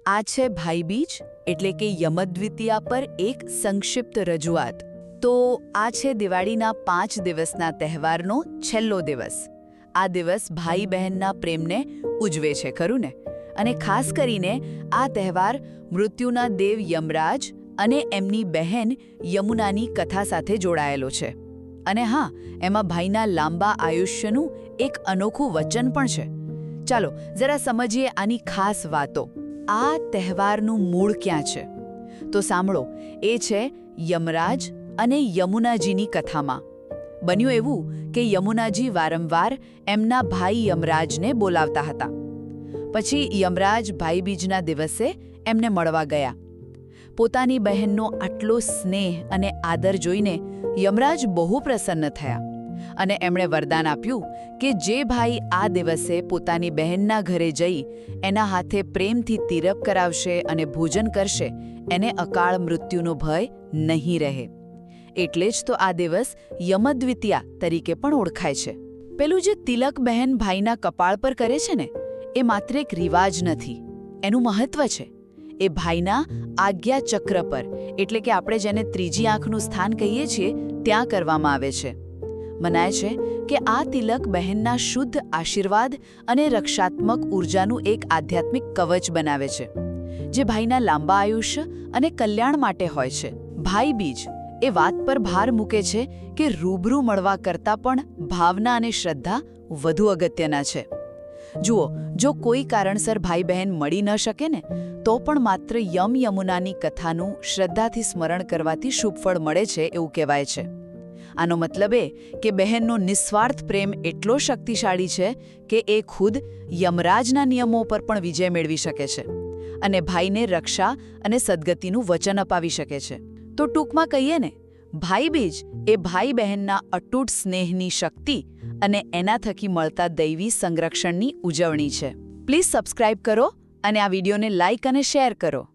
આ છે ભાઈબીજ એટલે કે યમદ્વિતીયા પર એક સંક્ષિપ્ત રજૂઆત. તો આ છે દિવાળીના 5 દિવસના તહેવારનો છેલ્લો દિવસ. આ દિવસ ભાઈ બહેનના પ્રેમને ઉજવે છે, ખરું ને? અને ખાસ કરીને આ તહેવાર મૃત્યુના દેવ યમરાજ અને એમની બહેન યમુનાની કથા સાથે જોડાયેલો છે. અને હા, એમાં ભાઈના લાંબા આયુષ્યનું એક અનોખું વચન પણ છે. ચાલો જરા સમજીએ આની ખાસ વાતો. આ તહેવારનું મૂળ ક્યાં છે? તો સાંભળો, એ છે યમરાજ અને યમુનાજીની કથામાં. બન્યું એવું કે યમુનાજી વારંવાર એમના ભાઈ યમરાજને બોલાવતા હતા. પછી યમરાજ ભાઈબીજના દિવસે એમને મળવા ગયા. પોતાની બહેનનો આટલો સ્નેહ અને આદર જોઈને યમરાજ બહુ પ્રસન્ન થયા અને એમણે વરદાન આપ્યું કે જે ભાઈ આ દિવસે પોતાની બહેનના ઘરે જઈ એના હાથે પ્રેમથી તિરક કરાવશે અને ભોજન કરશે, એને અકાળ મૃત્યુનો ભય નહીં રહે. એટલે જ તો આ દિવસ યમદ્વિતીયા તરીકે પણ ઓળખાય છે. પેલું જે તિલક બહેન ભાઈના કપાળ પર કરે છે ને, એ માત્ર એક રિવાજ નથી, એનું મહત્વ છે. એ ભાઈના આજ્ઞા ચક્ર પર, એટલે કે આપણે જેને ત્રીજી આંખનું સ્થાન કહીએ છીએ, ત્યાં કરવામાં આવે છે. મનાય છે કે આ તિલક બહેનના શુદ્ધ આશીર્વાદ અને રક્ષાત્મક ઊર્જાનું એક આધ્યાત્મિક કવચ બનાવે છે, જે ભાઈના લાંબા આયુષ્ય અને કલ્યાણ માટે હોય છે. ભાઈબીજ એ વાત પર ભાર મૂકે છે કે રૂબરૂ મળવા કરતાં પણ ભાવના અને શ્રદ્ધા વધુ અગત્યના છે. જુઓ, જો કોઈ કારણસર ભાઈ બહેન મળી ન શકે ને, તો પણ માત્ર યમુનાની કથાનું શ્રદ્ધાથી સ્મરણ કરવાથી શુભ ફળ મળે છે એવું કહેવાય છે. આનો મતલબ એ કે બહેનનો નિસ્વાર્થ પ્રેમ એટલો શક્તિશાળી છે કે એ ખુદ યમરાજના નિયમો પર પણ વિજય મેળવી શકે છે અને ભાઈને રક્ષા અને સદ્ગતિનું વચન અપાવી શકે છે. તો ટૂંકમાં કહીએ ને, ભાઈબીજ એ ભાઈ બહેનના અતૂટ સ્નેહની શક્તિ અને એના થકી મળતા દૈવી સંરક્ષણની ઉજવણી છે. પ્લીઝ સબસ્ક્રાઇબ કરો અને આ વિડીયોને લાઇક અને શેર કરો.